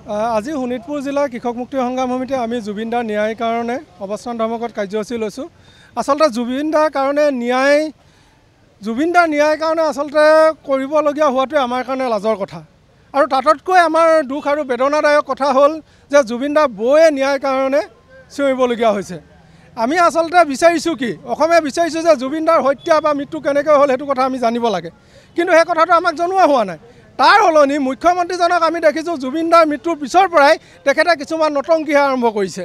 আজি শোণিতপুৰ জিলাৰ কৃষক মুক্তি সংগ্ৰাম সমিতিয়ে আমি জুবিন দাৰ ন্যায়ৰ কাৰণে অৱস্থান ধৰ্মঘট কাৰ্যসূচী লৈছোঁ। আচলতে জুবিন দাৰ কাৰণে ন্যায়ৰ কাৰণে আচলতে কৰিবলগীয়া হোৱাটোৱে আমাৰ কাৰণে লাজৰ কথা। আৰু তাতকৈ আমাৰ দুখ আৰু বেদনাদায়ক কথা হ'ল যে জুবিন দাৰ বৌয়ে ন্যায়ৰ কাৰণে চিঞৰিবলগীয়া হৈছে। আমি আচলতে বিচাৰিছোঁ কি, অসমে বিচাৰিছোঁ যে জুবিন দাৰ হত্যা বা মৃত্যু কেনেকৈ হ'ল সেইটো কথা আমি জানিব লাগে, কিন্তু সেই কথাটো আমাক জনোৱা হোৱা নাই। তাৰ সলনি মুখ্যমন্ত্ৰীজনক আমি দেখিছোঁ জুবিন দাৰ মৃত্যুৰ পিছৰ পৰাই তেখেতে কিছুমান নতংকিহে আৰম্ভ কৰিছে।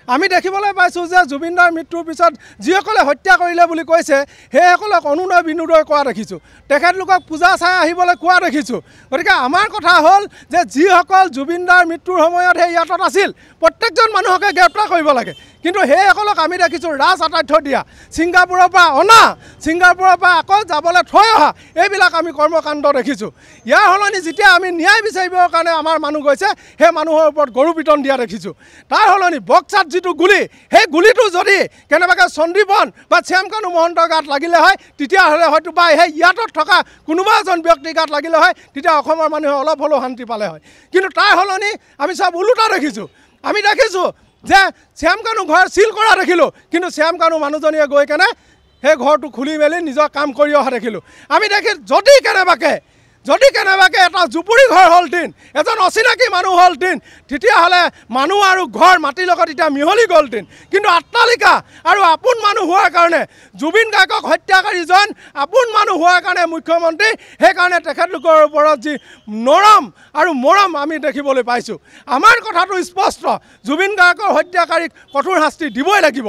আমি দেখিবলৈ পাইছোঁ যে জুবিন দাৰ মৃত্যুৰ পিছত যিসকলে হত্যা কৰিলে বুলি কৈছে সেইসকলক অনুনয় বিনোদয় কৰা দেখিছোঁ, তেখেতলোকক পূজা চাই আহিবলৈ কোৱা দেখিছোঁ। গতিকে আমাৰ কথা হ'ল যে যিসকল জুবিন দাৰ মৃত্যুৰ সময়ত সেই ইয়াতত আছিল প্ৰত্যেকজন মানুহকে গ্ৰেপ্তাৰ কৰিব লাগে, কিন্তু সেইসকলক আমি দেখিছোঁ ৰাজ আতাথ্য দিয়া, ছিংগাপুৰৰ পৰা অনা, ছিংগাপুৰৰ পৰা আকৌ যাবলৈ থৈ অহা, এইবিলাক আমি কৰ্মকাণ্ড দেখিছোঁ। ইয়াৰ সলনি যেতিয়া আমি ন্যায় বিচাৰিবৰ কাৰণে আমাৰ মানুহ গৈছে সেই মানুহৰ ওপৰত গৰু পিটন দিয়া দেখিছোঁ। তাৰ সলনি বক্সাত যিটো গুলি, সেই গুলিটো যদি কেনেবাকৈ সন্দীপন বা শ্যামকানু মহন্তৰ গাত লাগিলে হয় তেতিয়াহ'লে হয়তো বা সেই ইয়াতত থকা কোনোবা এজন ব্যক্তিৰ গাত লাগিলে হয়, তেতিয়া অসমৰ মানুহে অলপ হ'লেও শান্তি পালে হয়। কিন্তু তাৰ সলনি আমি চব ওলোটা দেখিছোঁ। আমি দেখিছোঁ যে শ্যামকানু ঘৰ চিল কৰা দেখিলোঁ, কিন্তু শ্যামকানু মানুহজনীয়ে গৈ কেনে সেই ঘৰটো খুলি মেলি নিজৰ কাম কৰি অহা দেখিলোঁ। আমি যদি কেনেবাকৈ এটা জুপুৰি ঘৰ হ'লহেঁতেন, এজন অচিনাকি মানুহ হ'লহেঁতেন, তেতিয়াহ'লে মানুহ আৰু ঘৰ মাটিৰ লগত এতিয়া মিহলি গ'লহেঁতেন। কিন্তু আট্টালিকা আৰু আপোন মানুহ হোৱাৰ কাৰণে জুবিন গাৰ্গক হত্যাকাৰীজন আপোন মানুহ হোৱাৰ কাৰণে মুখ্যমন্ত্ৰী, সেইকাৰণে তেখেতলোকৰ ওপৰত যি নৰম আৰু মৰম আমি দেখিবলৈ পাইছোঁ। আমাৰ কথাটো স্পষ্ট, জুবিন গাৰ্গৰ হত্যাকাৰীক কঠোৰ শাস্তি দিবই লাগিব।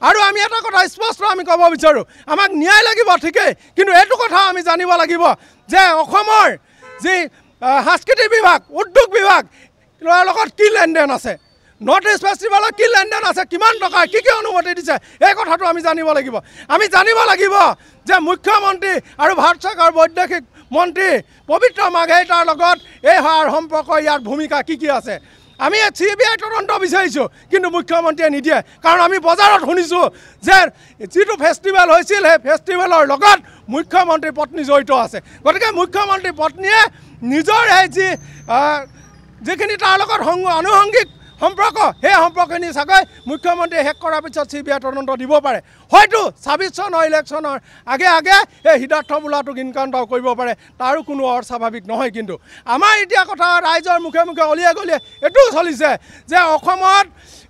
আৰু আমি এটা কথা স্পষ্ট আমি ক'ব বিচাৰোঁ, আমাক ন্যায় লাগিব ঠিকেই, কিন্তু এইটো কথা আমি জানিব লাগিব যে অসমৰ যি সাংস্কৃতিক বিভাগ, উদ্যোগ বিভাগ লগত কি লেনদেন আছে, নৰ্থ ইষ্ট ফেষ্টিভেলত কি লেনদেন আছে, কিমান টকা কি অনুমতি দিছে, এই কথাটো আমি জানিব লাগিব। আমি জানিব লাগিব যে মুখ্যমন্ত্ৰী আৰু ভাৰত চৰকাৰৰ বৈদেশিক মন্ত্ৰী পবিত্ৰ মাৰ্ঘেৰিটাৰ লগত এই সম্পৰ্ক, ইয়াৰ ভূমিকা কি আছে। আমি CBI তদন্ত বিচাৰিছোঁ, কিন্তু মুখ্যমন্ত্ৰীয়ে নিদিয়ে। কাৰণ আমি বজাৰত শুনিছোঁ যে যিটো ফেষ্টিভেল হৈছিল সেই ফেষ্টিভেলৰ লগত মুখ্যমন্ত্ৰীৰ পত্নী জড়িত আছে। গতিকে মুখ্যমন্ত্ৰীৰ পত্নীয়ে নিজৰ এই যিখিনি তাৰ লগত আনুষংগিক সম্পৰ্ক, সেই সম্পৰ্কখিনি চাগৈ মুখ্যমন্ত্ৰীয়ে শেষ কৰাৰ পিছত CBI তদন্ত দিব পাৰে। হয়তো 26 চনৰ ইলেকশ্যনৰ আগে এই সিদ্ধাৰ্থ বোলাটোক ইনকাউণ্টাৰ কৰিব পাৰে, তাৰো কোনো অস্বাভাৱিক নহয়। কিন্তু আমাৰ এতিয়া কথা ৰাইজৰ মুখে মুখে অলিয়ে গলিয়ে এইটোও চলিছে যে অসমত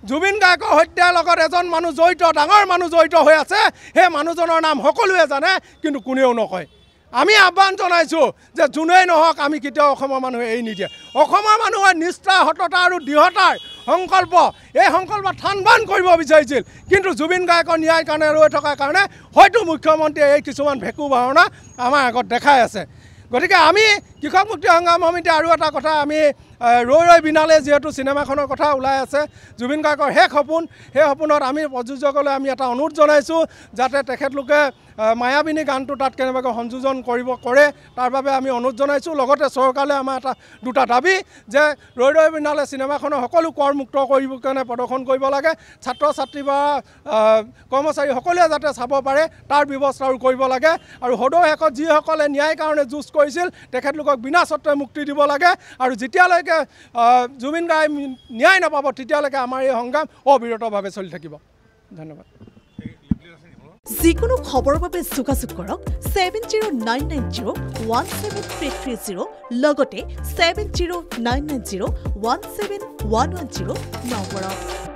জুবিন গাৰ্গৰ হত্যাৰ লগত এজন মানুহ জড়িত, ডাঙৰ মানুহ জড়িত হৈ আছে, সেই মানুহজনৰ নাম সকলোৱে জানে কিন্তু কোনেও নকয়। আমি আহ্বান জনাইছোঁ যে যোনেই নহওক আমি কেতিয়াও অসমৰ মানুহে এৰি নিদিয়ে। অসমৰ মানুহৰ নিষ্ঠা, সততা আৰু দৃঢ়তাৰ সংকল্প, এই সংকল্প থান বান কৰিব বিচাৰিছিল, কিন্তু জুবিন গাৰ্গৰ ন্যায়ৰ কাৰণে ৰৈ থকাৰ কাৰণে হয়তো মুখ্যমন্ত্ৰীয়ে এই কিছুমান ভেকু ভাওনা আমাৰ আগত দেখাই আছে। গতিকে আমি কৃষক মুক্তি সংগ্ৰাম সমিতি আৰু এটা কথা, আমি ৰৈ বিনালে যিহেতু চিনেমাখনৰ কথা ওলাই আছে, জুবিন গাৰ্গৰ শেষ সপোন, সেই সপোনত আমি প্ৰযোজকলৈ আমি এটা অনুৰোধ জনাইছোঁ যাতে তেখেতলোকে মায়াবিনী গানটো তাত কেনেবাকৈ সংযোজন কৰে, তাৰ বাবে আমি অনুৰোধ জনাইছোঁ। লগতে চৰকাৰলৈ আমাৰ দুটা দাবী যে ৰৈ বিনালে চিনেমাখনৰ সকলো কৰমুক্ত কৰিব কাৰণে প্ৰদৰ্শন কৰিব লাগে, ছাত্ৰ ছাত্ৰী বা কৰ্মচাৰী সকলোৱে যাতে চাব পাৰে তাৰ ব্যৱস্থাও কৰিব লাগে। আৰু সদৌ শেষত যিসকলে ন্যায়ৰ কাৰণে যুঁজ কৰিছিল তেখেতলোকক বিনা চৰ্তে মুক্তি দিব লাগে। আৰু যেতিয়ালৈকে জুবিন গাৰ্গে ন্যায় নাপাব তেতিয়ালৈকে আমাৰ এই সংগ্ৰাম অবিৰতভাৱে চলি থাকিব। ধন্যবাদ। যিকোনো খবৰৰ বাবে যোগাযোগ কৰক 7099017330 লগতে 7099017110 নম্বৰত।